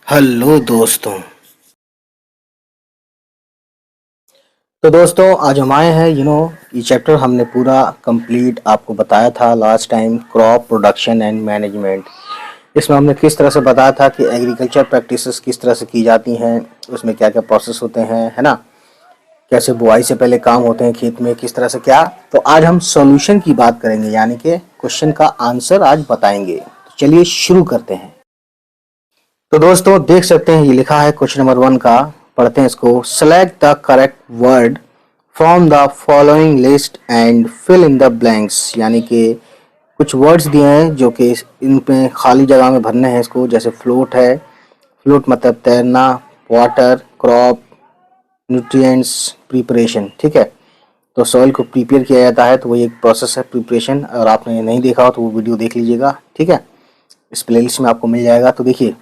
Hello दोस्तों। तो दोस्तों आज हम आए हैं ये चैप्टर हमने पूरा कंप्लीट आपको बताया था last time, crop production and management. इसमें हमने किस तरह से बताया था कि एग्रीकल्चर प्रैक्टिसेस किस तरह से की जाती हैं, उसमें क्या क्या प्रोसेस होते हैं, है ना। कैसे बुआई से पहले काम होते हैं खेत में, किस तरह से क्या। तो आज हम सॉल्यूशन की बात करेंगे, यानी कि क्वेश्चन का आंसर आज बताएंगे। तो चलिए शुरू करते हैं। तो दोस्तों देख सकते हैं ये लिखा है क्वेश्चन नंबर 1 का। पढ़ते हैं इसको। Select the correct word from the following list and fill in the blanks, यानी कि कुछ वर्ड्स दिए हैं जो कि इन पे खाली जगह में भरने हैं इसको। जैसे फ्लोट है, फ्लोट मतलब तैरना, वाटर, क्रॉप, न्यूट्रिएंट्स, प्रिपरेशन। ठीक है, तो सॉइल को प्रिपेयर किया जाता है, तो वही एक प्रोसेस है प्रिपरेशन। और आपने नहीं देखा हो तो वो वीडियो देख लीजिएगा, ठीक है, इस प्लेलिस्ट में आपको मिल जाएगा। तो देखिए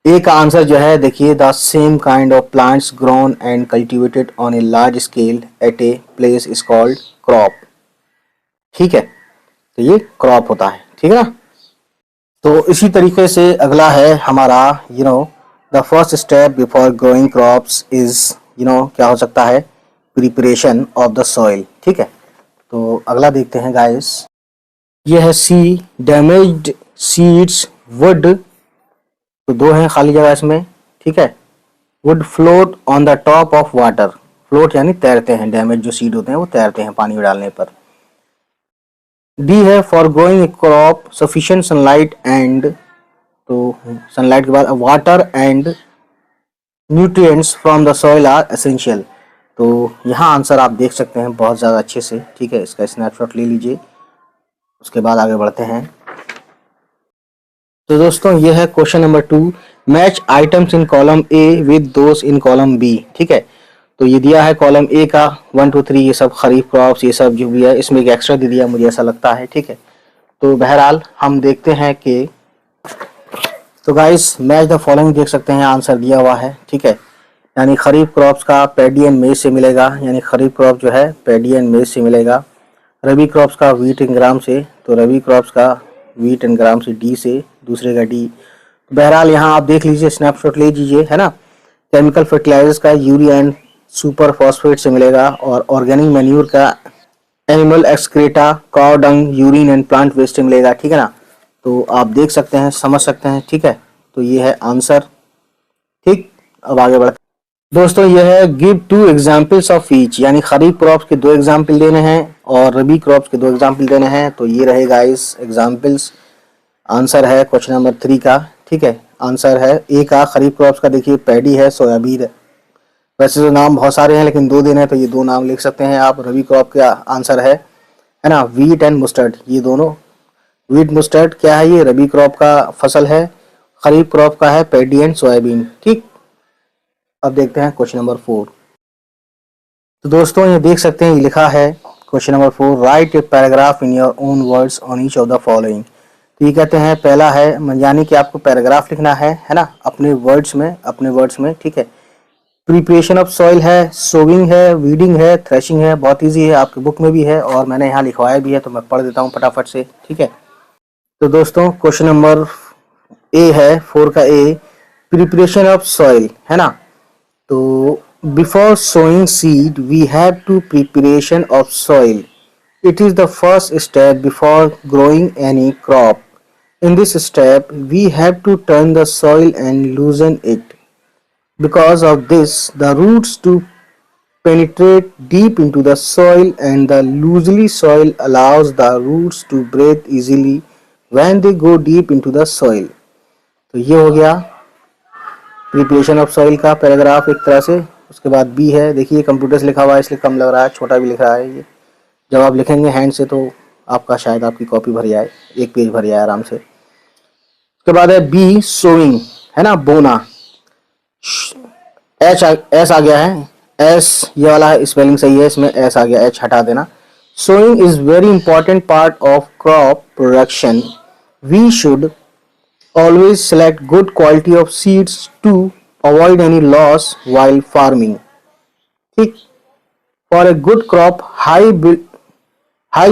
ए का आंसर जो है, देखिए the same kind of plants grown and cultivated on a large scale eight a place is called crop. ठीक है, तो ये क्रॉप होता है, ठीक है ना। तो इसी तरीके से अगला है हमारा the first step before growing crops is क्या हो सकता है, प्रिपरेशन ऑफ द सॉइल। ठीक है, तो अगला देखते हैं गाइस। ये है सी, डैमेज्ड सीड्स वुड। तो दो हैं खाली जगह इसमें, ठीक है। Would float on the top of water. Float यानी तैरते हैं, डैमेज जो सीड होते हैं वो तैरते हैं पानी में डालने पर। डी है for growing a crop sufficient sunlight and, तो सनलाइट के बाद water and nutrients from the soil are essential. तो यहाँ आंसर आप देख सकते हैं बहुत ज़्यादा अच्छे से, ठीक है। इसका स्नैपशॉट ले लीजिए, उसके बाद आगे बढ़ते हैं। तो दोस्तों ये है question number 2। Match items in column A with those in column B. ठीक है, तो ये दिया है कॉलम ए का 1 2 3, ये सब खरीफ क्रॉप्स, ये सब जो भी है, इसमें एक एक्स्ट्रा दे दिया मुझे ऐसा लगता है, ठीक है। तो बहरहाल हम देखते हैं कि, तो गाइस मैच द फॉलोइंग देख सकते हैं, आंसर दिया हुआ है, ठीक है। यानी खरीफ क्रॉप्स का पैडी एंड मेज से मिलेगा, यानी खरीफ क्रॉप जो है पैडी एंड मेज से मिलेगा। रबी क्रॉप्स का व्हीट एंड ग्राम से, तो रबी क्रॉप्स का व्हीट एंड ग्राम से, डी से, दूसरे का डी। बहरहाल यहाँ आप देख लीजिए, स्नैपशॉट ले लीजिए, है ना। केमिकल फर्टिलाइजर्स का यूरिया एंड सुपर फॉस्फेट से मिलेगा, और ऑर्गेनिक मैन्यूर का animal excreta, cow dung, urine and plant waste से मिलेगा, ठीक है ना। तो आप देख सकते हैं, समझ सकते हैं, ठीक है। तो ये है आंसर, ठीक। अब आगे बढ़ते दोस्तों, ये है गिव 2 एग्जाम्पल्स ऑफ ईच, यानी खरीफ क्रॉप्स के 2 एग्जाम्पल देने हैं और रबी क्रॉप्स के 2 एग्जाम्पल देने हैं। तो ये रहेगा इस एग्जाम्पल्स। आंसर है क्वेश्चन नंबर 3 का, ठीक है। आंसर है ए का खरीफ क्रॉप्स का, देखिए पैडी है, सोयाबीन है। वैसे तो नाम बहुत सारे हैं लेकिन 2 देने हैं, तो ये 2 नाम लिख सकते हैं आप। रबी क्रॉप का आंसर है ना, वीट एंड मस्टर्ड, ये दोनों। वीट मस्टर्ड क्या है, ये रबी क्रॉप का फसल है। खरीफ क्रॉप का है पैडी एंड सोयाबीन, ठीक। अब देखते हैं क्वेश्चन नंबर 4। तो दोस्तों ये देख सकते हैं, ये लिखा है question number 4, right a paragraph in your own words on each of the following. तो ये कहते हैं पहला है, यानी कि आपको पैराग्राफ लिखना है ना, अपने वर्ड्स में, अपने वर्ड्स में, ठीक है। प्रिपरेशन ऑफ सॉइल है, सोविंग है, वीडिंग है, थ्रेशिंग है। बहुत इजी है, आपकी बुक में भी है और मैंने यहाँ लिखवाया भी है, तो मैं पढ़ देता हूँ फटाफट से, ठीक है। तो दोस्तों क्वेश्चन नंबर ए है, 4 का ए, प्रिपरेशन ऑफ सॉइल, है ना। तो before sowing seed we have to preparation of soil. It is the first step before growing any crop. In this step we have to turn the soil and loosen it. Because of this the roots to penetrate deep into the soil, and the loosely soil allows the roots to breathe easily when they go deep into the soil. तो ये हो गया preparation of soil का paragraph एक तरह से। उसके बाद बी है, देखिए कंप्यूटर से लिखा हुआ है इसलिए कम लग रहा है, छोटा भी लिख रहा है ये। जब आप लिखेंगे हैंड से तो आपका शायद आपकी कॉपी भर जाए, एक पेज भर जाए आराम से। उसके बाद है बी, सोइंग, है ना, बोना। एस आ गया है, एस ये वाला है, स्पेलिंग सही है, इसमें एस आ गया, एच हटा देना। Sowing is very important part of crop production. We should always select good quality of seeds to avoid any loss while farming. ठीक, for a good crop high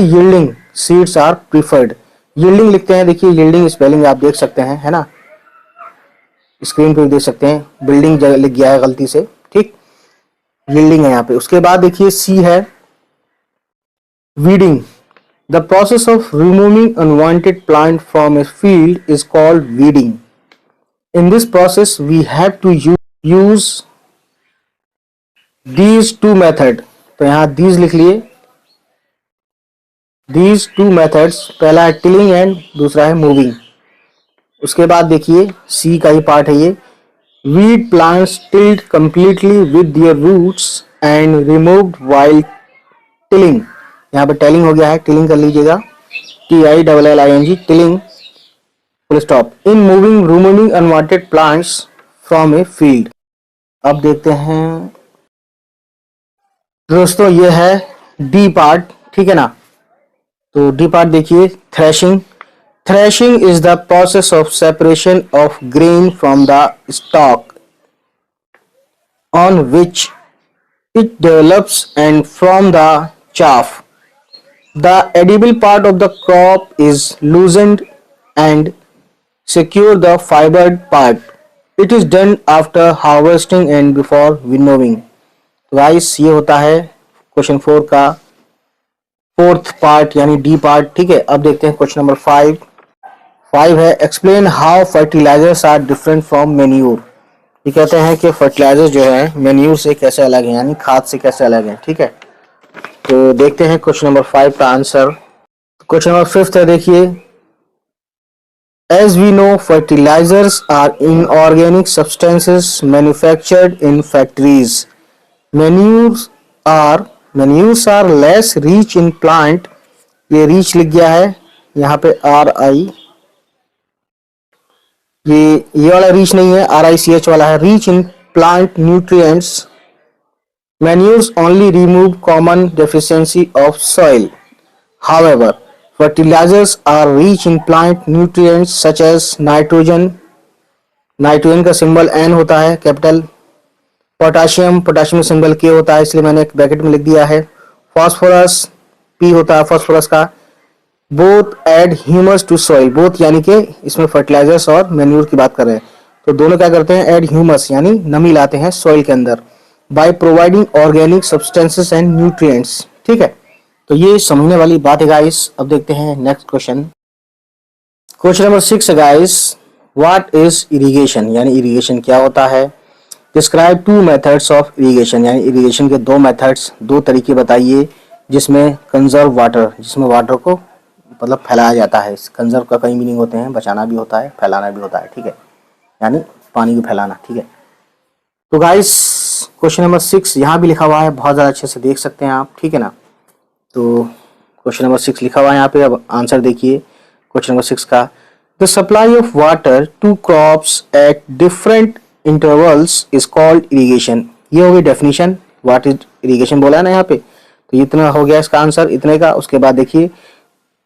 yielding seeds are preferred. yielding लिखते हैं, देखिए yielding spelling आप देख सकते हैं, है ना। स्क्रीन पे देख सकते हैं बिल्डिंग लिख गया है गलती से, ठीक, बिल्डिंग है यहाँ पे। उसके बाद देखिए सी है weeding. The process of removing unwanted plant from a field is called weeding. In this process we have to use these two method. तो यहाँ दीज लिख लिए, दीज टू मेथड्स, पहला है टिलिंग एंड दूसरा है मूविंग। उसके बाद देखिए सी का ही पार्ट है ये, weed plants tilled completely with their roots and removed while tilling. यहाँ पे टेलिंग हो गया है, टिलिंग कर लीजिएगा, TILLING, tilling full stop. In moving removing unwanted plants from a field. अब देखते हैं दोस्तों ये है डी पार्ट, ठीक है ना। तो डी पार्ट देखिए threshing. Threshing is the process of separation of grain from the stock on which it develops and from the chaff. The edible part of the crop is loosened and secure the fibered part. It is done after harvesting and before winnowing. Guys ये होता है question 4 का fourth part यानी D part, ठीक है। अब देखते हैं क्वेश्चन नंबर 5। 5 है explain how fertilizers are different from manure. ये कहते हैं कि फर्टिलाइजर जो है मैन्यूर से कैसे अलग है, यानी खाद से कैसे अलग है, ठीक है। तो देखते हैं क्वेश्चन नंबर 5 का आंसर। क्वेश्चन नंबर 5 है देखिए, as we know fertilizers are inorganic substances manufactured in factories. Manures are less rich in plant. ये रिच लिख गया है यहाँ पे RI, ये वाला रीच नहीं है, RICH वाला है, rich in plant nutrients. Manures only remove common deficiency of soil. However fertilizers are rich in plant nutrients such as nitrogen, nitrogen का सिंबल N होता है कैपिटल, पोटाशियम का सिंबल K होता है, इसलिए मैंने एक ब्रैकेट में लिख दिया है। फॉस्फोरस P होता है फॉस्फोरस का। Both add humus to soil, both यानी कि इसमें फर्टिलाइजर्स और मैन्यूर की बात कर रहे हैं, तो दोनों क्या करते हैं, एड ह्यूमस यानी नमी लाते हैं सॉइल के अंदर, by providing organic substances and nutrients, ठीक है। तो ये समझने वाली बात है गाइस। अब देखते हैं नेक्स्ट क्वेश्चन। क्वेश्चन नंबर 6 है गाइस, व्हाट इज इरिगेशन, यानी इरिगेशन क्या होता है। डिस्क्राइब 2 मेथड्स ऑफ इरिगेशन, यानी इरिगेशन के 2 मेथड्स, 2 तरीके बताइए जिसमें कंजर्व वाटर, जिसमें वाटर को मतलब फैलाया जाता है। कंजर्व का कई मीनिंग होते हैं, बचाना भी होता है, फैलाना भी होता है, ठीक है, यानी पानी को फैलाना, ठीक है। तो गाइस क्वेश्चन नंबर 6 यहाँ भी लिखा हुआ है, बहुत ज़्यादा अच्छे से देख सकते हैं आप, ठीक है ना। तो क्वेश्चन नंबर 6 लिखा हुआ है यहाँ पे। अब आंसर देखिए क्वेश्चन नंबर 6 का, the supply of water to crops at different intervals is called irrigation. ये हो गई डेफिनेशन, व्हाट इज इरीगेशन बोला है ना यहाँ पे, तो इतना हो गया इसका आंसर, इतने का। उसके बाद देखिए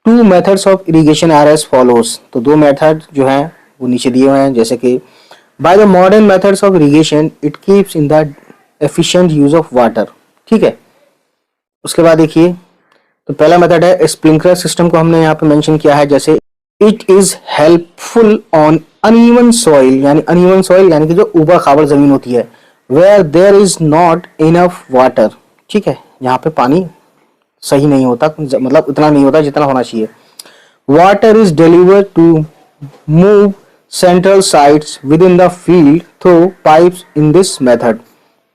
2 methods of irrigation are as follows, तो 2 मेथड जो हैं वो नीचे दिए हुए हैं, जैसे कि by the modern methods of irrigation it keeps in the efficient use of water, ठीक है। उसके बाद देखिए, तो पहला मेथड है स्प्रिंकलर सिस्टम को हमने यहाँ पे मेंशन किया है, जैसे it is helpful on uneven soil, यानी अनइवन सॉइल यानी कि जो ऊबड़ खाबड़ जमीन होती है, where there is not enough water, ठीक है, यहाँ पे पानी सही नहीं होता, मतलब उतना नहीं होता जितना होना चाहिए। Water is delivered to move central sites within the field through pipes in this method.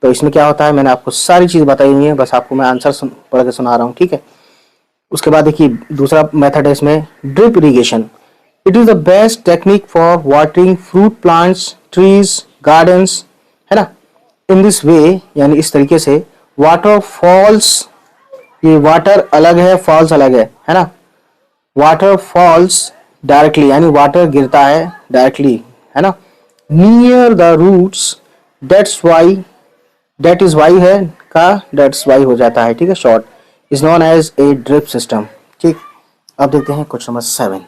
तो इसमें क्या होता है, मैंने आपको सारी चीज बताई हुई है, बस आपको मैं आंसर पढ़ के सुना रहा हूँ, ठीक है। उसके बाद देखिए दूसरा मेथड है इसमें drip irrigation. It is the best technique for watering fruit plants, trees, gardens, है ना। इन दिस वे, यानी इस तरीके से वाटर फॉल्स, ये वाटर अलग है, फॉल्स अलग है ना। वाटर फॉल्स डायरेक्टली, यानी वाटर गिरता है डायरेक्टली, है ना, near the roots, that is why है का दैट्स वाई हो जाता है, ठीक है, short, is known as a drip system, ठीक। अब देखते हैं question number 7।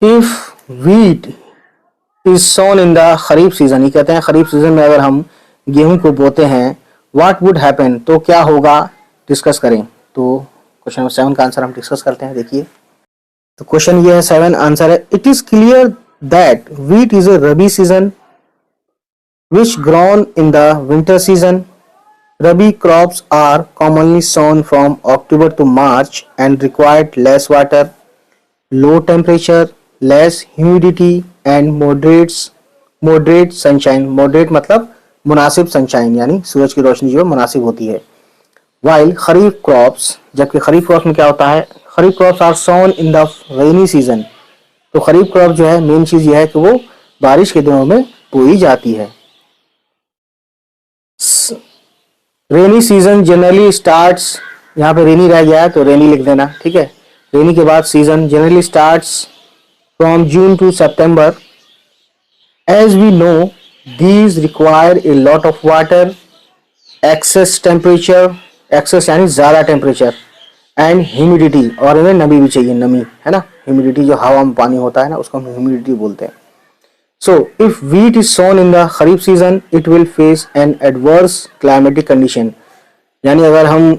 If wheat is sown in the kharif season, ये कहते हैं खरीफ सीजन में अगर हम गेहूं को बोते हैं, व्हाट वुड हैपन, तो क्या होगा, डिस्कस करें। तो क्वेश्चन नंबर 7 का आंसर हम डिस्कस करते हैं। देखिए तो क्वेश्चन ये है 7, आंसर है it is clear that wheat is a rabi season which grown in the winter season. Rabi crops are commonly sown from October to March and required less water, low temperature, less humidity and moderate sunshine. Moderate मतलब मुनासिब sunshine, यानी सूरज की रोशनी जो मुनासिब होती है. While खरीफ crops, जबकि खरीफ crops में क्या होता है, kharif crops are sown in the rainy season. तो खरीफ क्रॉप जो है मेन चीज ये है कि वो बारिश के दिनों में बोई जाती है. रेनी सीजन जनरली स्टार्ट्स, यहाँ पे रेनी रह गया है तो रेनी लिख देना, ठीक है. रेनी के बाद season generally starts from June to September. As we know these require a lot of water, excess temperature, excess यानी ज़्यादा टेम्परेचर, एंड ह्यूमिडिटी, और इन्हें नमी भी चाहिए, नमी है ना. ह्यूमिडिटी जो हवा में पानी होता है ना उसको हम ह्यूमिडिटी बोलते हैं. So if wheat is sown in the kharif season it will face an adverse climatic condition. यानी अगर हम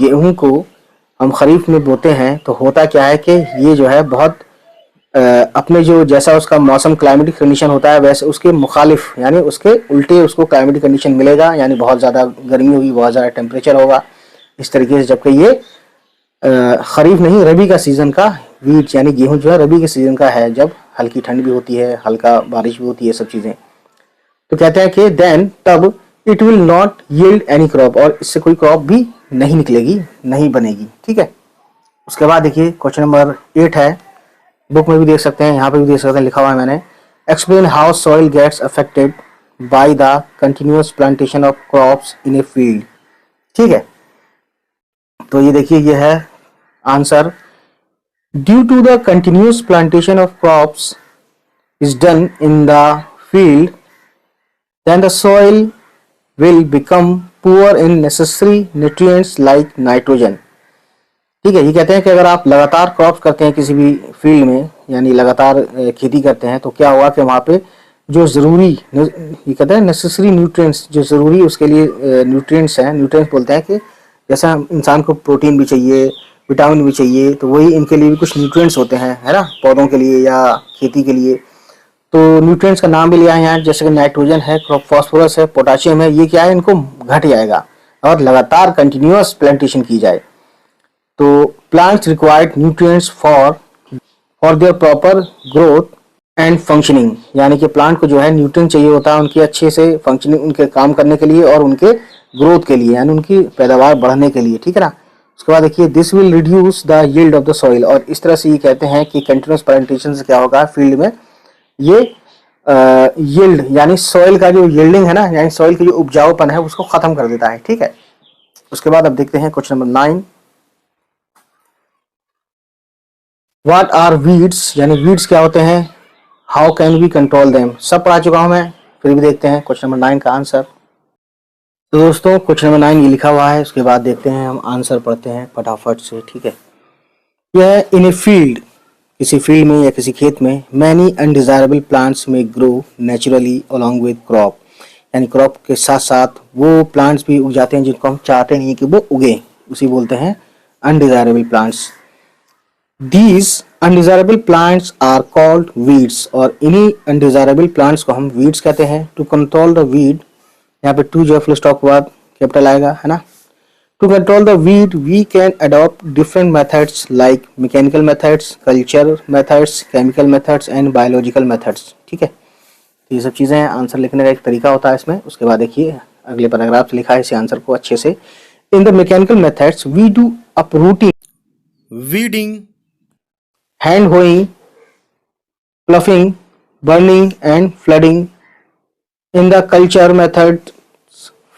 गेहूं को हम खरीफ में बोते हैं तो होता क्या है कि ये जो है बहुत अपने जो जैसा उसका मौसम क्लाइमेटिक कंडीशन होता है वैसे उसके मुखालिफ यानी उसके उल्टे उसको क्लाइमेटिक कंडीशन मिलेगा. यानी बहुत ज़्यादा गर्मी होगी, बहुत ज़्यादा टेम्परेचर होगा इस तरीके से. जबकि ये खरीफ नहीं, रबी का सीज़न का वीट यानी गेहूं जो है रबी के सीज़न का है, जब हल्की ठंड भी होती है, हल्का बारिश भी होती है, सब चीज़ें. तो कहते हैं कि देन तब it will not yield any crop, और इससे कोई क्रॉप भी नहीं निकलेगी, नहीं बनेगी, ठीक है. उसके बाद देखिए क्वेश्चन नंबर 8 है, बुक में भी देख सकते हैं, यहाँ पे भी देख सकते हैं, लिखा हुआ है मैंने. Explain how soil gets affected by the continuous plantation of crops in a field. ठीक है, तो ये देखिए ये है answer. Due to the continuous plantation of crops is done in the field, then the soil will become poor in necessary nutrients like nitrogen. ठीक है, ये कहते हैं कि अगर आप लगातार क्रॉप्स करते हैं किसी भी फील्ड में, यानी लगातार खेती करते हैं, तो क्या होगा कि वहाँ पे जो ज़रूरी, ये कहते हैं नेसेसरी न्यूट्रिएंट्स, जो ज़रूरी उसके लिए न्यूट्रिएंट्स हैं, न्यूट्रिएंट्स बोलते हैं कि जैसा इंसान को प्रोटीन भी चाहिए, विटामिन भी चाहिए, तो वही इनके लिए भी कुछ न्यूट्रिएंट्स होते हैं, है ना, पौधों के लिए या खेती के लिए. तो न्यूट्रिएंट्स का नाम भी लिया है यहाँ, जैसे कि नाइट्रोजन है, फॉस्फोरस है, पोटाशियम है. ये क्या है, इनको घट जाएगा और लगातार कंटिन्यूअस प्लांटेशन की जाए. तो plants required nutrients for their proper growth and functioning, यानी कि प्लांट को जो है न्यूट्रिएंट चाहिए होता है उनकी अच्छे से फंक्शनिंग, उनके काम करने के लिए और उनके ग्रोथ के लिए, यानी उनकी पैदावार बढ़ने के लिए. ठीक है ना. उसके बाद देखिए this will reduce the yield of the soil, और इस तरह से ये कहते हैं कि कंटिन्यूअस प्लांटेशन से क्या होगा फील्ड में, ये यील्ड यानी सॉइल का जो यील्डिंग है ना, यानी सॉइल की जो उपजाऊपन है उसको खत्म कर देता है. ठीक है. उसके बाद अब देखते हैं question number 9. What are weeds, यानी वीड्स क्या होते हैं, how can we control them. सब पढ़ा चुका हूं मैं, फिर भी देखते हैं क्वेश्चन नंबर 9 का आंसर. तो दोस्तों क्वेश्चन नंबर 9 ये लिखा हुआ है, उसके बाद देखते हैं हम आंसर पढ़ते हैं फटाफट से. ठीक है. यह इन ए फील्ड, किसी फील्ड में या किसी खेत में, मैनी अनडिजायरेबल प्लांट्स में grow naturally along with crop, यानी क्रॉप के साथ साथ वो प्लांट्स भी उग जाते हैं जिनको हम चाहते नहीं कि वो उगे, उसी बोलते हैं undesirable plants. These undesirable plants are called weeds, और इन्हीं अनडिजायरेबल प्लांट्स को हम वीड्स कहते हैं. टू कंट्रोल द वीड, यहाँ पे टू जो फुल स्टॉप के बाद कैपिटल आएगा, है ना. To control the weed, we can adopt different methods like mechanical methods, culture methods, chemical methods and biological methods. ठीक है. तो ये सब चीज़ें हैं. आंसर लिखने का एक तरीका होता है इसमें. उसके बाद देखिए अगले पैराग्राफ लिखा है इस आंसर को अच्छे से. In the mechanical methods, we do uprooting, weeding, hand hoeing, ploughing, burning and flooding. In the culture methods,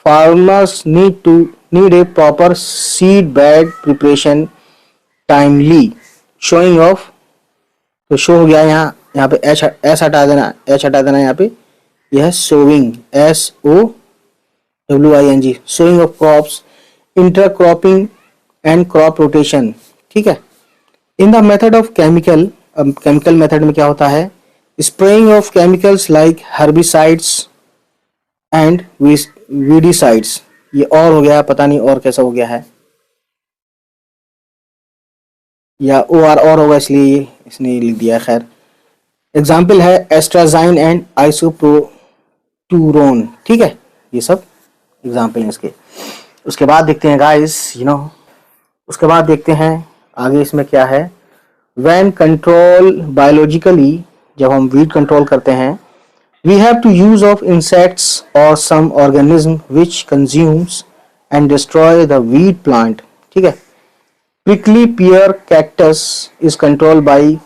farmers need a proper seed bed preparation timely, showing of. तो शो हो गया यहाँ पे एस हटा देना, एच हटा देना यहाँ पे. यह है sowing, SOWING, sowing of crops, intercropping and crop rotation. ठीक है. In the method of chemical, अब केमिकल मेथड में क्या होता है, spraying of chemicals like herbicides and weedicides. ये और हो गया, पता नहीं और कैसा हो गया है, या ओ आर और होगा इसलिए इसने लिख दिया. खैर एग्जाम्पल है एस्ट्राजाइन एंड आइसोप्रोटूरोन, ठीक है, ये सब एग्जाम्पल हैं इसके। उसके बाद देखते हैं गाइस, उसके बाद देखते हैं आगे इसमें क्या है। व्हेन कंट्रोल बायोलॉजिकली, जब हम वीड कंट्रोल करते हैं, we have to use of insects और some organism which consumes and destroy the weed plant, ठीक है। Prickly pear cactus is controlled by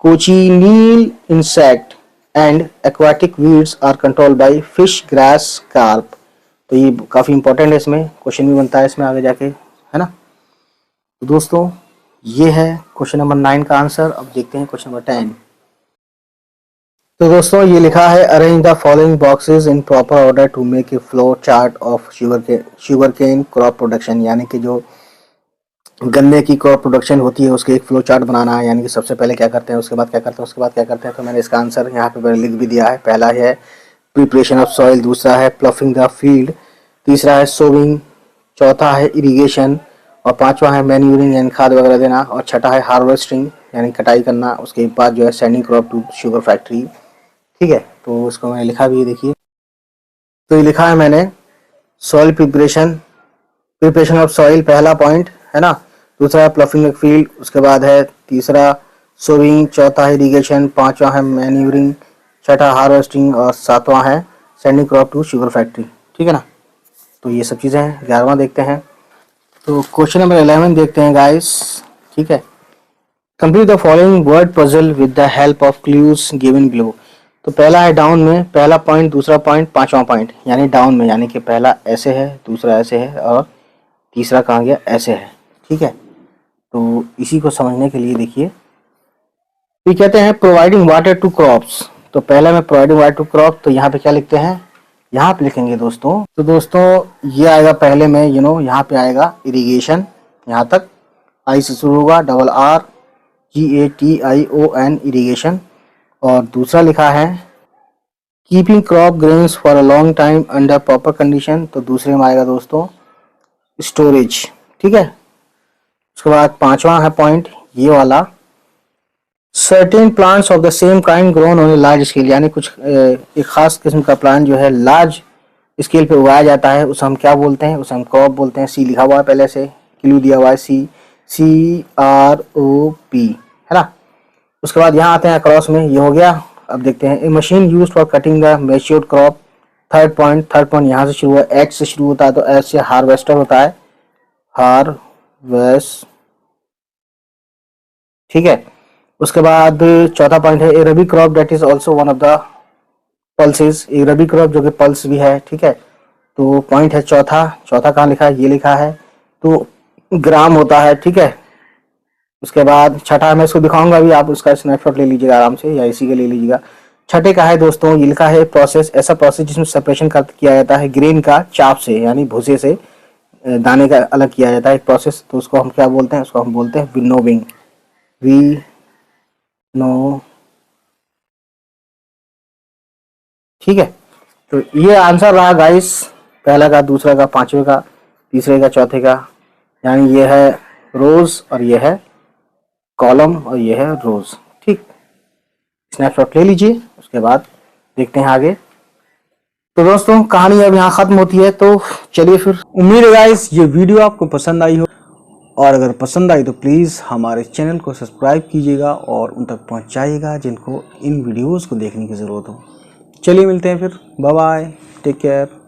cochineal insect and aquatic weeds are controlled by fish, grass, carp। तो ये काफ़ी important है, इसमें question भी बनता है इसमें आगे जाके, है ना। तो दोस्तों ये है क्वेश्चन नंबर 9 का आंसर। अब देखते हैं क्वेश्चन नंबर 10। तो दोस्तों ये लिखा है arrange the following boxes in proper order to make a flow chart of sugar cane crop production, यानी कि जो गन्ने की क्रॉप प्रोडक्शन होती है उसके एक फ्लो चार्ट बनाना है, यानी कि सबसे पहले क्या करते हैं, उसके बाद क्या करते हैं, उसके बाद क्या करते हैं। तो मैंने इसका आंसर यहाँ पे मैंने लिख भी दिया है। पहला है प्रिपरेशन ऑफ सॉइल, दूसरा है प्लफिंग द फील्ड, तीसरा है सोविंग, चौथा है इरिगेशन, और पांचवा है मैन्यूरिंग यानी खाद वगैरह देना, और छठा है हार्वेस्टिंग यानी कटाई करना। उसके बाद जो है sending crop to sugar factory, ठीक है। तो उसको मैंने लिखा भी है, देखिए। तो ये लिखा है मैंने सॉइल प्रिपरेशन ऑफ सॉइल पहला पॉइंट है ना, दूसरा है प्लफिंग फील्ड, उसके बाद है तीसरा सोविंग, चौथा है इरिगेशन, पांचवा है मैन्यूरिंग, छठा हार्वेस्टिंग, और सातवां है sending crop to sugar factory, ठीक है ना। तो ये सब चीज़ें हैं। 11वां देखते हैं। तो क्वेश्चन नंबर 11 देखते हैं गाइस, ठीक है। Complete the following word puzzle with the help of clues given below. तो पहला है डाउन में, पहला पॉइंट, दूसरा पॉइंट, पांचवा पॉइंट, यानी डाउन में, यानी कि पहला ऐसे है, दूसरा ऐसे है, और तीसरा कहाँ गया, ऐसे है, ठीक है। तो इसी को समझने के लिए देखिए, ये कहते हैं प्रोवाइडिंग वाटर टू क्रॉप्स। तो पहला में प्रोवाइडिंग वाटर टू क्रॉप, तो यहाँ पे क्या लिखते हैं, यहाँ पे लिखेंगे दोस्तों। तो दोस्तों ये आएगा पहले में, यहाँ पे आएगा इरिगेशन, यहाँ तक आई से शुरू होगा, GATION इरिगेशन। और दूसरा लिखा है keeping crop grains for a long time under proper condition. तो दूसरे में आएगा दोस्तों स्टोरेज, ठीक है। उसके बाद पांचवा है पॉइंट ये वाला, certain plants of the same kind grown on a large scale, यानी कुछ एक खास किस्म का प्लांट जो है लार्ज स्केल पे उगाया जाता है, उसे हम क्या बोलते हैं, उसे हम क्रॉप बोलते हैं। सी लिखा हुआ है पहले से, क्लू दिया हुआ है, CROP, है ना। उसके बाद यहाँ आते हैं क्रॉस में, ये हो गया। अब देखते हैं a machine used for cutting the matured crop. Third point यहाँ से शुरू हुआ, एच से शुरू होता है, तो एच से हार्वेस्टर होता है, हार्वेस्ट, ठीक है। उसके बाद चौथा पॉइंट है a rabi crop that is also one of the pulses, a rabi crop जो कि पल्स भी है, ठीक है। तो पॉइंट है चौथा कहाँ लिखा है, ये लिखा है, तो ग्राम होता है, ठीक है। उसके बाद छठा मैं इसको दिखाऊंगा भी, आप उसका स्नैपशॉट ले लीजिएगा आराम से, या इसी के ले लीजिएगा। छठे का है दोस्तों, ये लिखा है प्रोसेस, ऐसा प्रोसेस जिसमें सेपरेशन किया जाता है ग्रेन का चाप से, यानी भूसे से दाने का अलग किया जाता है एक प्रोसेस। तो उसको हम क्या बोलते हैं, उसको हम बोलते हैं विनोविंग, नो, ठीक है। तो ये आंसर रहा गाइस, पहला का, दूसरा का, पांचवे का, तीसरे का, चौथे का, यानी ये है रोज और ये है कॉलम और ये है रोज, ठीक। स्नैपशॉट ले लीजिए, उसके बाद देखते हैं आगे। तो दोस्तों कहानी अब यहाँ खत्म होती है। तो चलिए फिर, उम्मीद है गाइस ये वीडियो आपको पसंद आई हो, और अगर पसंद आई तो प्लीज़ हमारे चैनल को सब्सक्राइब कीजिएगा और उन तक पहुँचाइएगा जिनको इन वीडियोज़ को देखने की ज़रूरत हो। चलिए मिलते हैं फिर, बाय बाय, टेक केयर।